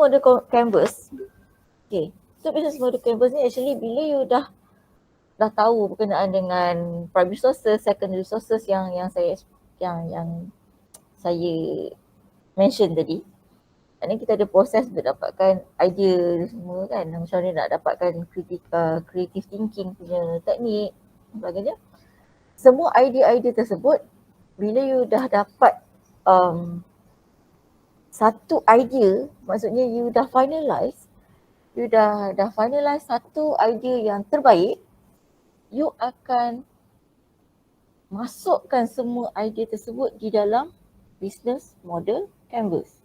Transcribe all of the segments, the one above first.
model canvas. Okay. So business model canvas ni actually bila you dah tahu berkenaan dengan primary sources, secondary sources yang saya mention tadi. Dan kita ada proses untuk dapatkan idea semua kan. Macam mana nak dapatkan creative thinking punya teknik dan sebagainya. Semua idea-idea tersebut bila you dah dapat satu idea, maksudnya you dah finalize satu idea yang terbaik, you akan masukkan semua idea tersebut di dalam business model canvas.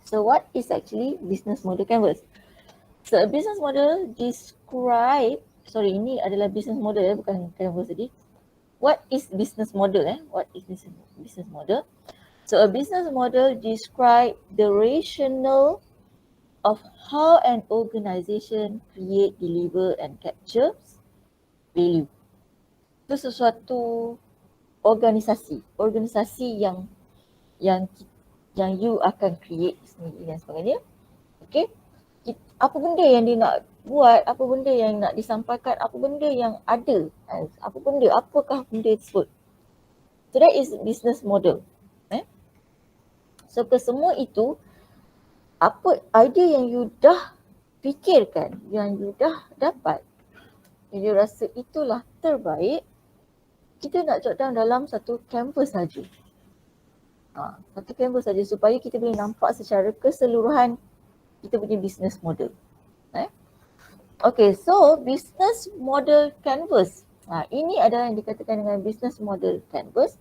So what is actually business model canvas? So a business model ini adalah business model bukan canvas tadi. What is business model? What is business model? So a business model describe the rationale of how an organization create, deliver and capture value. Itu sesuatu organisasi yang you akan create sendiri dan sebagainya. Okay, apa benda yang dia nak buat, apa benda yang nak disampaikan, apa benda yang ada, apakah benda tersebut. So that is business model. So kesemua itu, apa idea yang you dah fikirkan, yang you dah dapat, yang you rasa itulah terbaik, kita nak jot down dalam satu canvas saja. Satu canvas saja supaya kita boleh nampak secara keseluruhan kita punya business model. Okay, so business model canvas. Ini adalah yang dikatakan dengan business model canvas.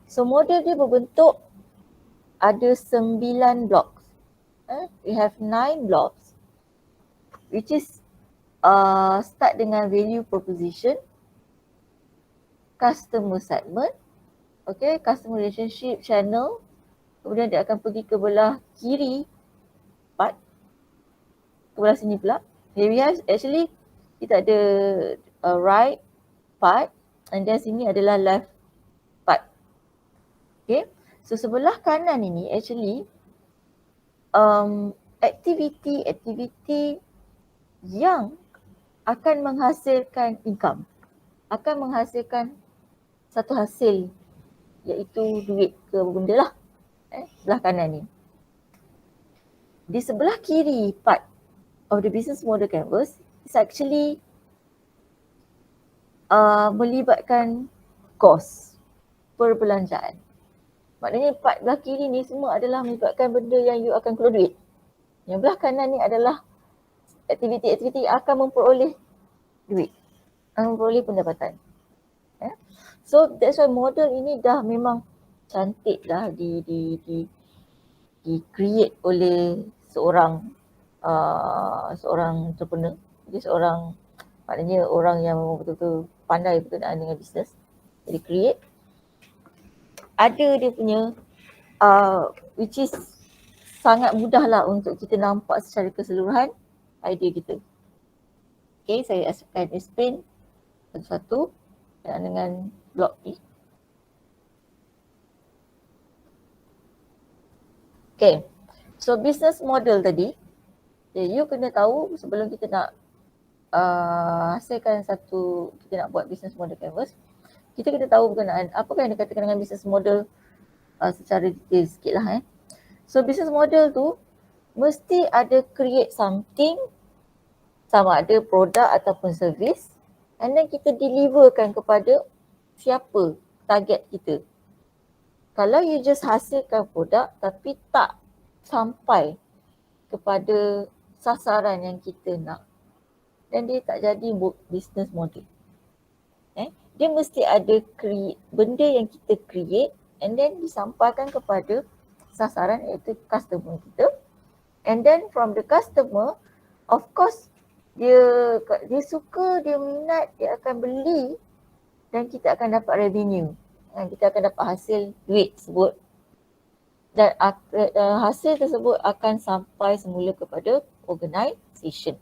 So model dia berbentuk ada 9 blocks. We have 9 blocks which is start dengan value proposition, customer segment, okay, customer relationship, channel. Kemudian dia akan pergi ke belah kiri part, ke belah sini pula. Here we have actually kita ada right part and then sini adalah left part. Okay, so sebelah kanan ini actually aktiviti yang akan menghasilkan income, akan menghasilkan satu hasil iaitu duit ke benda lah. Sebelah kanan ni. Di sebelah kiri part of the business model canvas is actually melibatkan kos, perbelanjaan. Maknanya part belah kiri ni semua adalah melibatkan benda yang you akan keluar duit. Yang belah kanan ni adalah aktiviti-aktiviti yang akan memperoleh duit, akan memperoleh pendapatan. So that's why model ini dah memang cantik dah di create oleh seorang entrepreneur. Jadi maknanya orang yang betul-betul pandai berkenaan dengan bisnes. Jadi create. Ada dia punya which is sangat mudah lah untuk kita nampak secara keseluruhan idea kita. Okay, saya akan explain satu-satu dengan blok ni. Okay, so business model tadi, you kena tahu sebelum kita nak hasilkan kita nak buat business model canvas, kita kena tahu berkenaan apakah yang dikatakan dengan business model secara detail sikit lah. So business model tu mesti ada create something, sama ada produk ataupun service, and then kita deliverkan kepada siapa target kita. Kalau you just hasilkan produk tapi tak sampai kepada sasaran yang kita nak, dan dia tak jadi business model. Dia mesti ada benda yang kita create and then disampaikan kepada sasaran iaitu customer kita. And then from the customer, of course dia suka, dia minat, dia akan beli dan kita akan dapat revenue. Kita akan dapat hasil duit tersebut. Dan hasil tersebut akan sampai semula kepada organisation.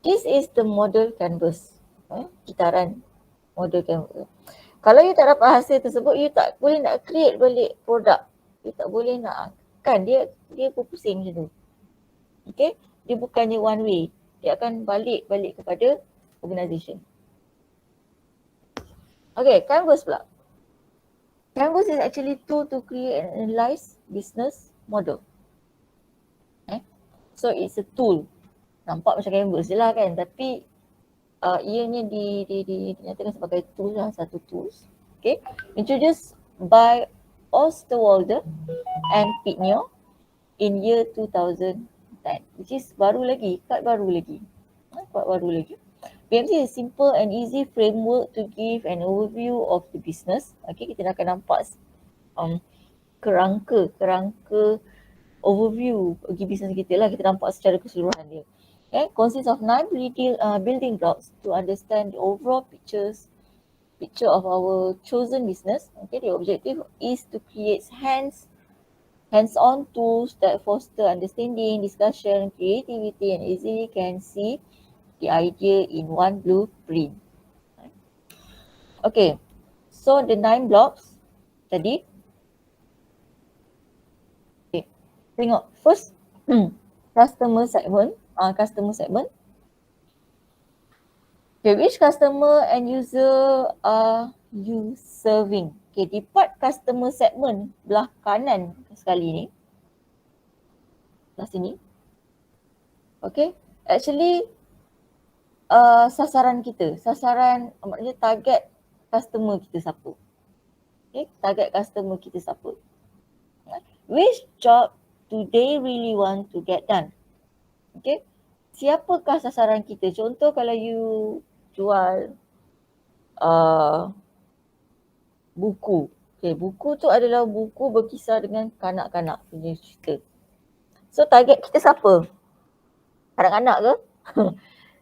This is the model canvas. Kitaran model canvas. Kalau you tak dapat hasil tersebut, you tak boleh nak create balik produk. You tak boleh nak Kan dia berpusing macam tu. Okay, dia bukannya one way. Dia akan balik kepada organisation. Okay, Canvas pula. Canvas is actually tool to create and analyze business model. So it's a tool. Nampak macam Canvas je lah kan, tapi ianya dinyatakan sebagai tool lah, satu tools. Okay, introduced by Osterwalder and Pitnio in year 2010, which is baru lagi, quite baru lagi. BMC is simple and easy framework to give an overview of the business. Okay, kita akan nampak kerangka overview bagi bisnes kita lah, kita nampak secara keseluruhan dia. Okay, consists of 9 building blocks to understand the overall picture of our chosen business. Okay, the objective is to create hands-on tools that foster understanding, discussion, creativity, and easily can see the idea in one blueprint. Okay, so the 9 blocks tadi. Okay, tengok first customer segment. Okay, which customer and user are you serving? Okay, di part customer segment belah kanan sekali ni, belah sini. Okay, actually sasaran maknanya target customer kita siapa. Okay, target customer kita siapa. Which job do they really want to get done? Okay, siapakah sasaran kita? Contoh kalau you jual buku. Okay, buku tu adalah buku berkisar dengan kanak-kanak punya cerita. So target kita siapa? Kanak-kanak ke?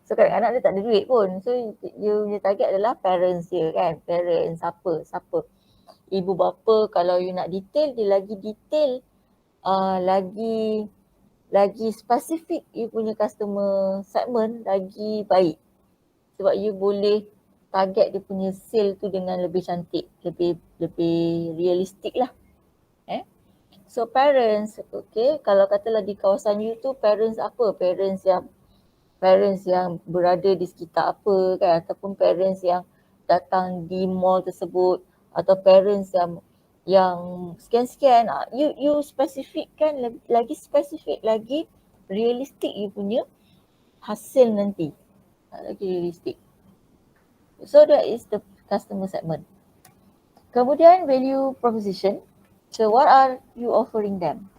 So kanak-kanak dia tak ada duit pun. So you punya target adalah parents dia kan. Parents siapa? Ibu bapa. Kalau you nak detail, dia lagi detail. Lagi spesifik you punya customer segment, lagi baik. Sebab you boleh target dia punya sale tu dengan lebih cantik, lebih realistik lah. So parents, okay, kalau katalah di kawasan you tu parents apa? Parents yang berada di sekitar apa kan, ataupun parents yang datang di mall tersebut, atau parents yang sekian-sekian. You spesifikkan, lagi spesifik, lagi realistik you punya hasil nanti. Lagi realistik. So that is the customer segment. Kemudian value proposition. So what are you offering them?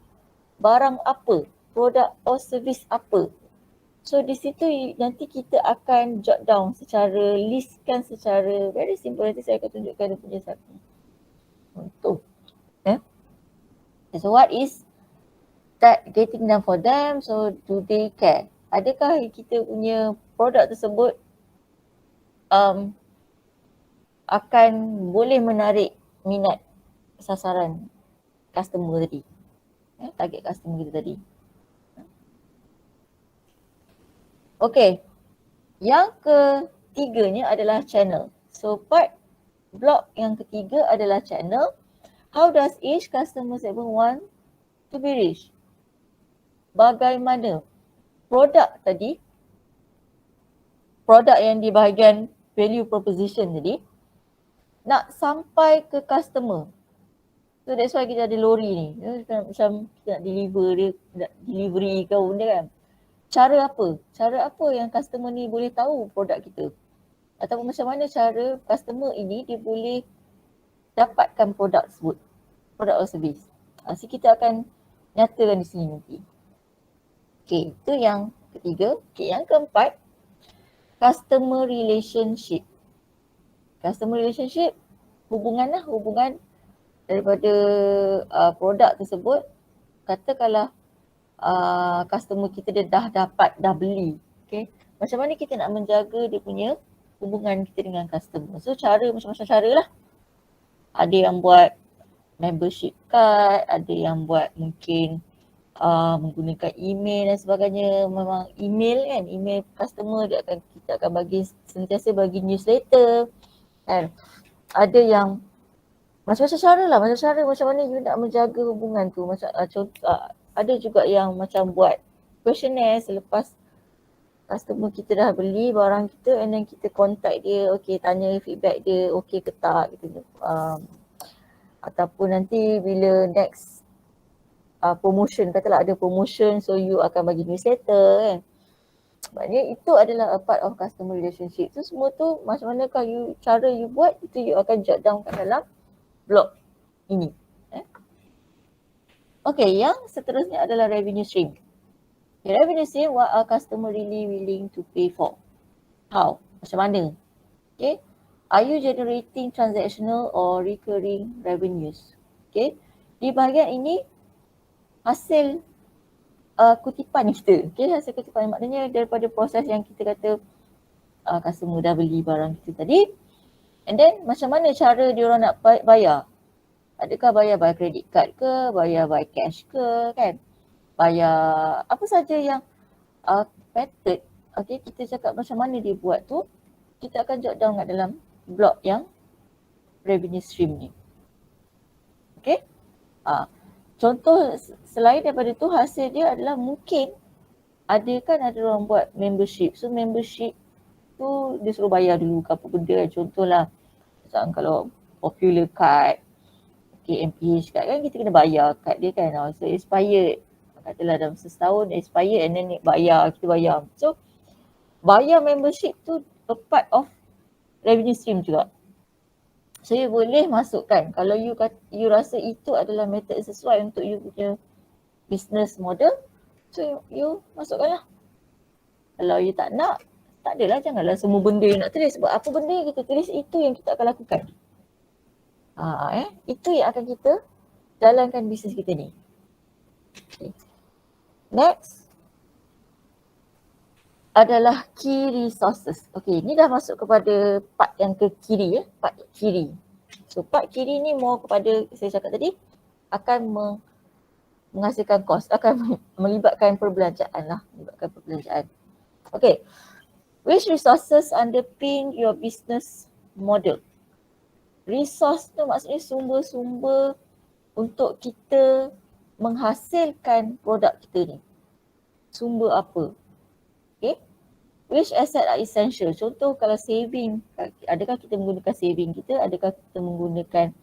Barang apa? Produk or service apa? So di situ nanti kita akan jot down listkan secara very simple. Nanti saya akan tunjukkan dia punya satu contoh. So what is that getting done for them? So do they care? Adakah kita punya produk tersebut akan boleh menarik minat sasaran customer tadi, target customer kita tadi. Okay, yang ketiganya adalah channel. So block yang ketiga adalah channel. How does each customer segment want to be reached? Bagaimana produk yang di bahagian value proposition tadi nak sampai ke customer. So that's why kita ada lori ni. Macam kita nak delivery ke benda kan. Cara apa yang customer ni boleh tahu produk kita? Ataupun macam mana cara customer ini dia boleh dapatkan produk tersebut, produk atau servis. So kita akan nyatakan di sini nanti. Okay, itu yang ketiga. Okay, yang keempat, customer relationship. Customer relationship, hubungan daripada produk tersebut. Katakanlah customer kita dia dah beli. Okay, macam mana kita nak menjaga dia punya hubungan kita dengan customer? So macam-macam cara lah. Ada yang buat membership card, ada yang buat mungkin menggunakan email dan sebagainya. Memang email customer kita akan sentiasa bagi newsletter kan. Ada yang Macam-macam cara lah, macam cara macam mana you nak menjaga hubungan tu. Macam ada juga yang macam buat questionnaire selepas customer kita dah beli barang kita, and then kita contact dia, okay, tanya feedback dia, okay ke tak gitu. Ataupun nanti bila next promotion, katalah ada promotion, so you akan bagi newsletter kan. Maknanya itu adalah a part of customer relationship. So semua tu macam manakah cara you buat, itu you akan jot down kat dalam blog ini. Okay, yang seterusnya adalah revenue stream. Okay, revenue stream, what are customer really willing to pay for? How? Macam mana? Okay. Are you generating transactional or recurring revenues? Okay. Di bahagian ini, hasil kutipan kita. Okay, hasil kutipan maknanya daripada proses yang kita kata customer dah beli barang kita tadi. And then macam mana cara diorang nak bayar? Adakah bayar by credit card ke, bayar by cash ke kan? Bayar apa saja yang method. Okay, kita cakap macam mana dia buat tu, kita akan jot down kat dalam blog yang revenue stream ni. Okay. Contoh selain daripada tu, hasil dia adalah mungkin ada orang buat membership. So membership tu dia suruh bayar dulu ke apa benda kan. Contohlah macam kalau popular card, okay, MPH card kan kita kena bayar card dia kan. So expired, katalah dalam setahun expired, and then kita bayar. So bayar membership tu a part of revenue stream juga. So you boleh masukkan, kalau you rasa itu adalah method sesuai untuk you punya business model, so you masukkan lah. Kalau you tak nak, tak adalah, janganlah semua benda you nak tulis. Sebab apa benda yang kita tulis, itu yang kita akan lakukan. Itu yang akan kita jalankan bisnes kita ni. Okay. Next adalah key resources. Okay, ni dah masuk kepada part yang ke kiri part kiri. So part kiri ni more kepada, saya cakap tadi, akan menghasilkan kos, akan melibatkan perbelanjaan lah, Okay, which resources underpin your business model? Resource tu maksudnya sumber-sumber untuk kita menghasilkan produk kita ni. Sumber apa? Okay. Which asset are essential? Contoh kalau saving, adakah kita menggunakan saving kita? Adakah kita menggunakan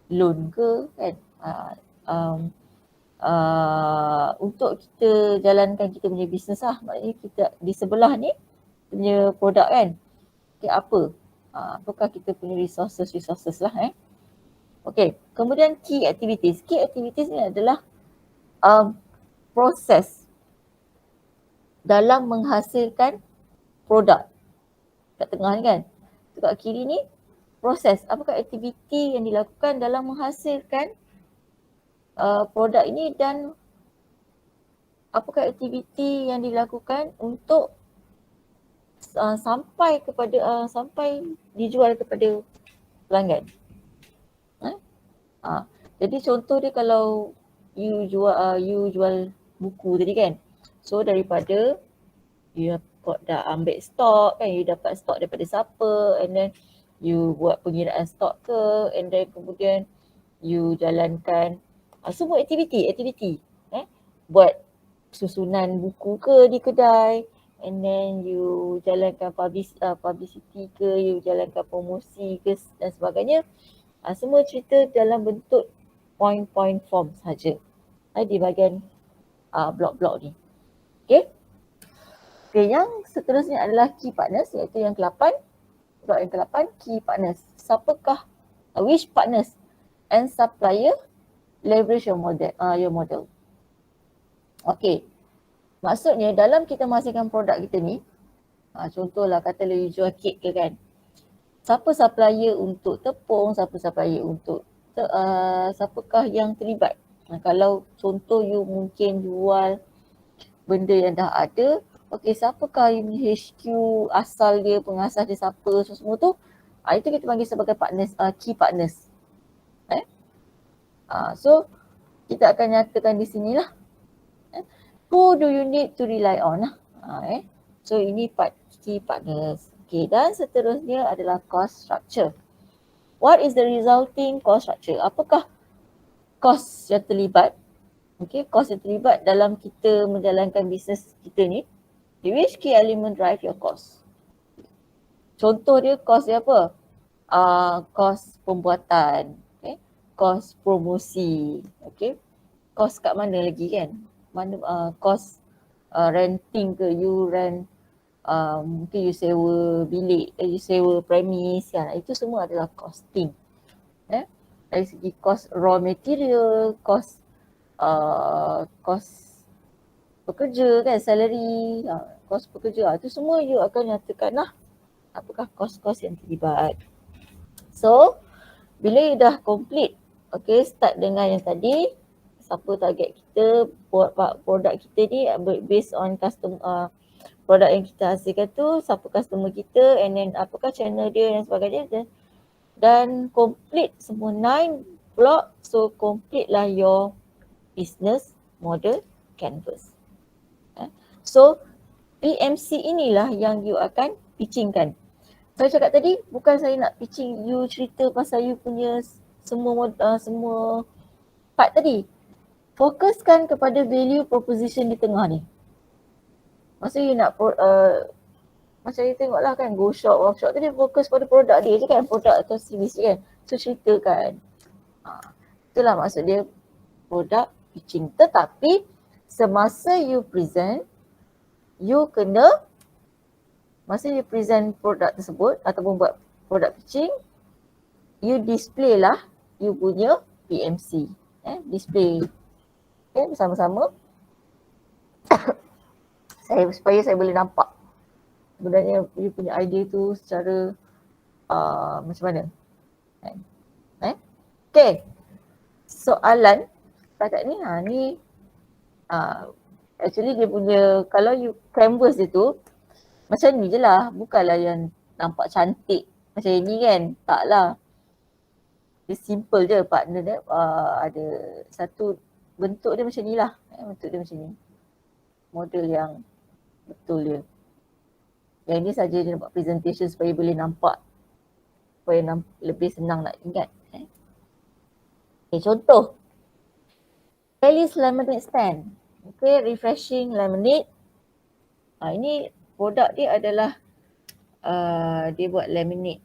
loan ke kan? Untuk kita jalankan kita punya bisnes lah. Maknanya kita di sebelah ni punya produk kan. Okay, apa? Apakah kita punya resources lah Okay, kemudian key activities. Key activities ni adalah proses dalam menghasilkan produk. Kat tengah ni kan, kat kiri ni proses. Apakah aktiviti yang dilakukan dalam menghasilkan produk ini, dan apakah aktiviti yang dilakukan untuk sampai dijual kepada pelanggan. Jadi contoh dia kalau you jual buku tadi kan. So daripada you dah ambil stok kan, you dapat stok daripada siapa, and then you buat pengiraan stok ke, and then kemudian you jalankan semua aktiviti buat susunan buku ke di kedai, and then you jalankan publicity ke, you jalankan promosi ke dan sebagainya. Semua cerita dalam bentuk point-point form saja di bahagian blok-blok ni. Okay, yang seterusnya adalah key partners, iaitu yang ke-8. Blok yang ke-8, key partners. Siapakah, which partners and supplier leverage your model. Okay, maksudnya dalam kita menghasilkan produk kita ni, contohlah katalah you jual kek ke kan. Siapa supplier untuk tepung, siapa supplier untuk siapakah yang terlibat. Kalau contoh you mungkin jual benda yang dah ada, okay, siapakah yang HQ, asal dia, pengasas dia siapa, semua tu, itu kita panggil sebagai partners, key partners. So kita akan nyatakan di sini lah. Who do you need to rely on? So ini part key partners. Okay, dan seterusnya adalah cost structure. What is the resulting cost structure? Apakah kos yang terlibat? Okay, kos yang terlibat dalam kita menjalankan bisnes kita ni. Which key element drive your cost? Contoh dia kos dia apa? Kos pembuatan, okay? Kos promosi, okay? Kos kat mana lagi kan? Mana kos renting ke, you rent, mungkin you sewa bilik, you sewa premis kan, itu semua adalah costing. Dari segi kos raw material, kos pekerja kan, salary, kos pekerja, itu semua you akan nyatakan lah apakah kos-kos yang terlibat. So, bila you dah complete, okay, start dengan yang tadi, siapa target kita, buat produk kita ni based on customer, produk yang kita hasilkan tu, siapa customer kita, and then apakah channel dia dan sebagainya, dan complete semua 9 block. So complete lah your business model canvas. So PMC inilah yang you akan pitchingkan. Saya cakap tadi, bukan saya nak pitching you cerita pasal you punya semua part tadi. Fokuskan kepada value proposition di tengah ni. Masa you nak macam you tengok lah kan, go shop, workshop tu dia fokus pada produk dia je kan, produk atau servis je kan. So ceritakan. Itulah maksud dia product pitching. Tetapi semasa you present, you kena, masa you present produk tersebut ataupun buat product pitching, you display lah you punya PMC. Display. Okay, bersama-sama. Supaya saya boleh nampak sebenarnya you punya idea tu secara macam mana. Okay. Soalan setakat ni, actually dia punya, kalau you canvas dia tu macam ni je lah, bukanlah yang nampak cantik macam ni kan, taklah. Dia simple je partner dia, ada satu bentuk dia macam ni lah, bentuk dia macam ni, model yang betul dia. Yang ni saja dia nampak presentation supaya boleh nampak, supaya lebih senang nak ingat. Okay, contoh Kelly's Lemonade Stand. Okay, refreshing lemonade. Ini produk dia adalah dia buat lemonade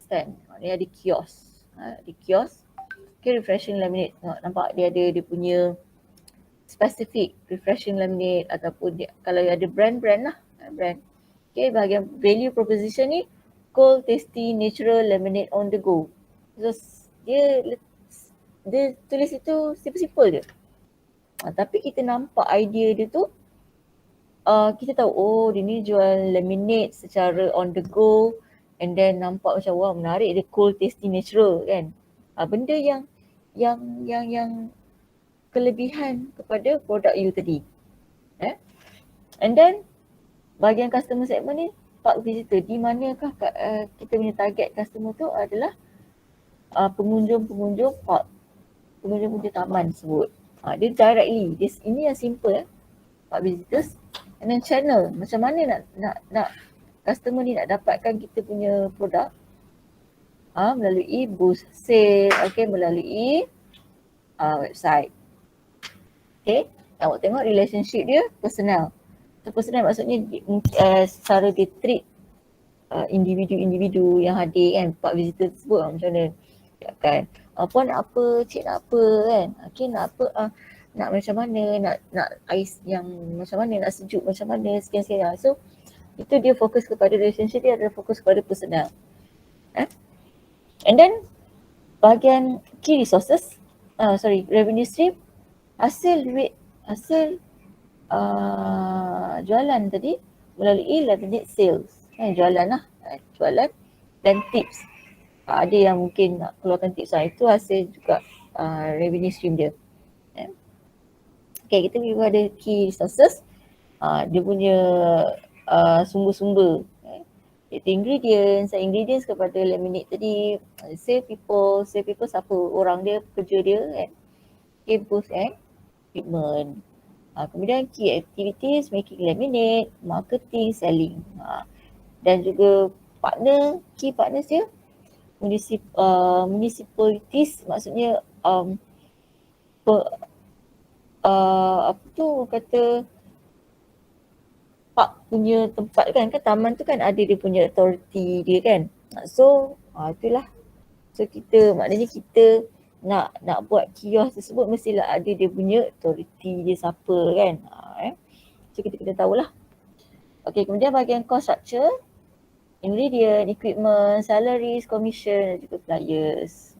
stand. Dia ada kios. Di kios. Okay, refreshing lemonade. Nampak dia ada dia punya specific refreshing lemonade ataupun dia, kalau ada brand-brand lah. Brand. Okay, bahagian value proposition ni cold, tasty, natural lemonade on the go. So, dia tulis itu simple-simple je. Tapi kita nampak idea dia tu, kita tahu, oh dia ni jual lemonade secara on the go, and then nampak macam wah menarik, dia cold, tasty, natural kan. Benda yang kelebihan kepada produk you tadi. And then bahagian customer segment ni, park visitor, di manakah kita punya target customer tu adalah pengunjung-pengunjung park, pengunjung-pengunjung taman tersebut. Dia directly, ini yang simple, park visitors. And then channel, macam mana nak customer ni nak dapatkan kita punya produk, melalui booth sale, okay, melalui website. Okay, awak tengok relationship dia personal. So personal maksudnya secara dia treat individu-individu yang hadir kan, park visitor tersebut macam mana kan. Puan nak apa, cik nak apa kan, okay, nak apa, nak macam mana, nak ais yang macam mana, nak sejuk macam mana, sekian-sekian. So itu dia fokus kepada relationship, dia adalah fokus kepada personal. And then bahagian key resources, revenue stream, hasil jualan tadi melalui lemonade sales. Jualan lah, jualan dan tips. Ada yang mungkin nak keluarkan tips, itu hasil juga revenue stream dia. Okay, kita juga ada key resources, dia punya sumber-sumber, ingredients kepada lemonade tadi, save people siapa orang dia, pekerja dia kan, okay, booth and equipment. Kemudian key activities, making lemonade, marketing, selling, dan juga partner, key partners dia, municipalities, maksudnya apa tu kata park punya tempat kan taman tu kan ada dia punya authority dia kan. So itulah. So kita maknanya kita nak buat kios tersebut mestilah ada dia punya authority dia siapa kan. So kita kena tahulah. Okay, kemudian bahagian cost structure, ingredient, equipment, salaries, commission dan juga flyers.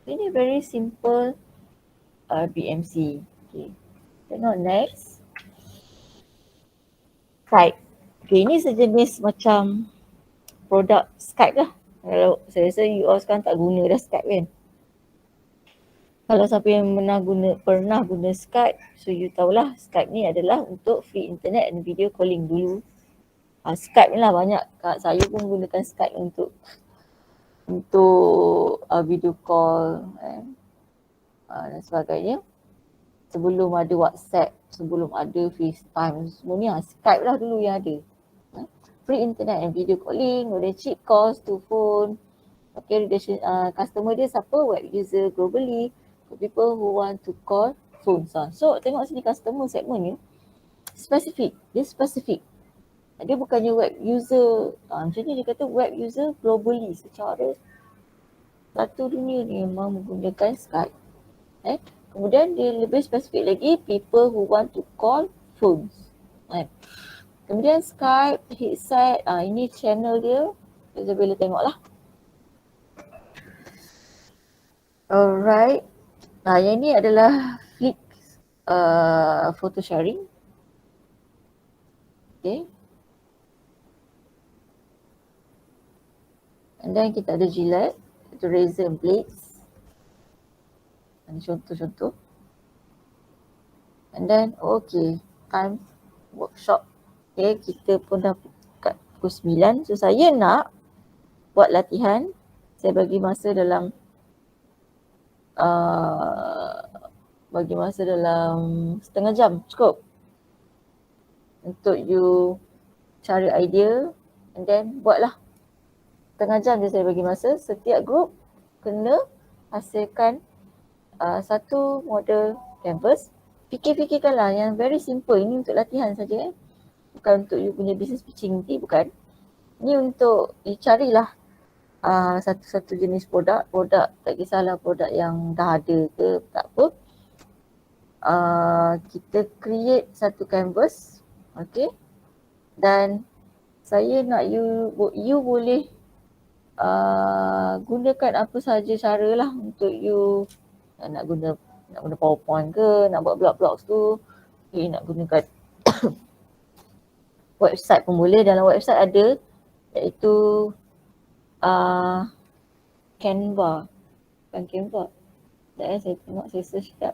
Ini very simple BMC. Okay. Tengok next. Skype. Okay, ini sejenis macam produk Skype lah. Kalau saya rasa you all sekarang tak guna dah Skype kan. Kalau siapa yang pernah guna Skype, so you tahulah Skype ni adalah untuk free internet dan video calling dulu. Skype ni lah banyak. Saya pun gunakan Skype untuk video call dan sebagainya. Sebelum ada WhatsApp, sebelum ada FaceTime, semua ni Skype lah dulu yang ada. Free internet and video calling, ada cheap cost to phone. Okay, customer dia siapa? Web user globally, for people who want to call phones. So tengok sini customer segment ni spesifik, dia spesifik. Dia bukannya web user, macam ni dia kata web user globally, secara satu dunia ni memang menggunakan Skype. Kemudian dia lebih spesifik lagi, people who want to call phones. Kemudian Skype, headset, ini channel dia. Kita boleh tengok lah. Alright. Yang ini adalah Flick photo sharing. Okay. And then kita ada Gillette, itu razor blades. Ini contoh-contoh. And then time workshop. Okay, kita pun dah kat pukul 9. So saya nak buat latihan. Saya bagi masa dalam setengah jam cukup untuk you cari idea and then buatlah. Setengah jam je saya bagi masa. Setiap group kena hasilkan satu model canvas. Fikir-fikirkanlah yang very simple. Ini untuk latihan saja. Bukan untuk you punya business pitching nanti, bukan. Ini untuk carilah satu-satu jenis produk, tak kisahlah produk yang dah ada ke, tak apa. Kita create satu canvas, okay. Dan saya nak you boleh gunakan apa sahaja cara lah untuk you nak guna PowerPoint ke, nak buat blog-blogs tu, nak gunakan website pun boleh. Dalam website ada iaitu Canva. Bukan Canva. Saya tengok, saya search sekejap.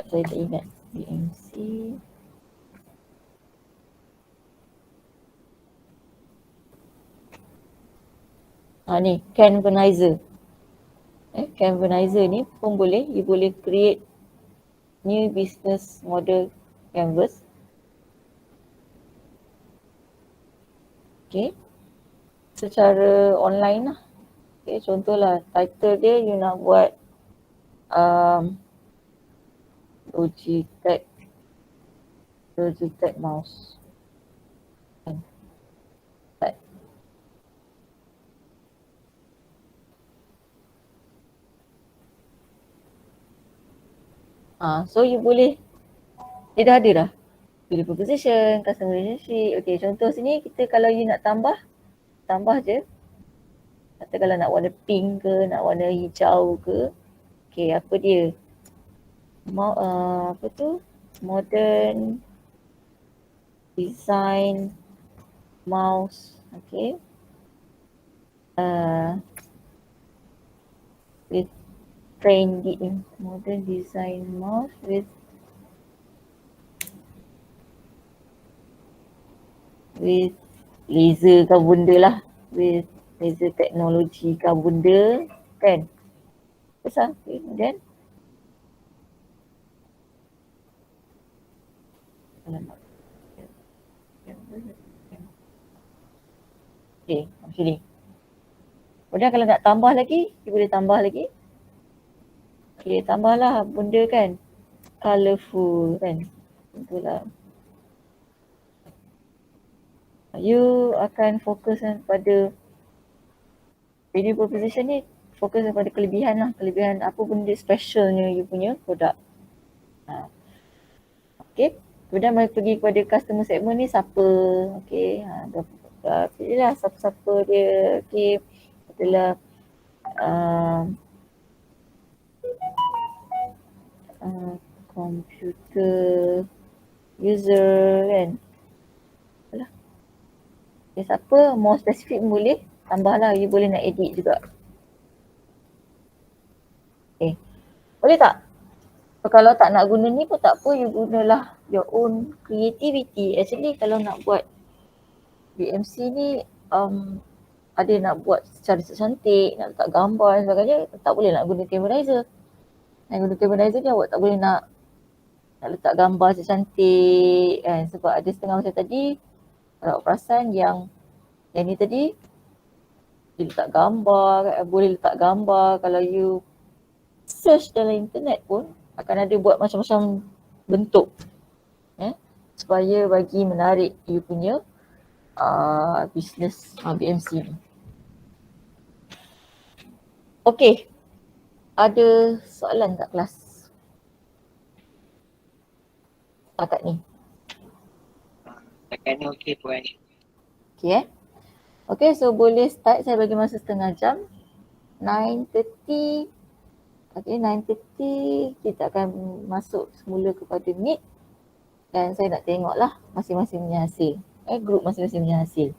Saya tak ingat. BMC. Ni Canvanizer. Canvanizer ni pun boleh, you boleh create new business model canvas. Okay, secara online lah. Okay, contohlah title dia you nak buat Logitech mouse. So you boleh, dia dah ada dah. Pilih proposition, customer relationship. Okay, contoh sini kita kalau you nak tambah je. Kata kalau nak warna pink ke, nak warna hijau ke. Okay, apa dia? Apa tu? Modern design mouse. Okay. With trendy modern design mouse with laser ke benda lah, with laser teknologi ke benda kan. Besar. Okay, kemudian Okay, macam ni. Kemudian kalau nak tambah lagi, you boleh tambah lagi. Okay, tambahlah benda kan. Colourful kan. Itulah. You akan fokus pada value proposition ni, fokus pada kelebihan lah. Kelebihan apa benda specialnya you punya produk. Okay. Kemudian mari pergi kepada customer segment ni siapa. Okay. Pilihlah siapa-siapa dia. Okay. Adalah computer user kan. Alah. Okay, siapa more specific boleh tambahlah, you boleh nak edit juga. Okay. Boleh tak? So, kalau tak nak guna ni pun tak apa, you gunalah your own creativity. Actually kalau nak buat BMC ni ada nak buat secara cantik, nak letak gambar dan sebagainya, tak boleh nak guna Camerizer. Nak guna Camerizer ni awak tak boleh nak letak gambar secantik kan, sebab ada setengah macam tadi, kalau awak perasan yang ni tadi, dia letak gambar, boleh letak gambar. Kalau you search dalam internet pun akan ada buat macam-macam bentuk supaya bagi menarik you punya business BMC ni. Okay, ada soalan tak kelas? Setakat ni. Setakat ni okey Puan. Okay Okay, so boleh start, saya bagi masa setengah jam. 9:30. Okay, 9:30 kita akan masuk semula kepada Meet. Dan saya nak tengoklah masing-masing punya hasil. Group masing-masing punya hasil.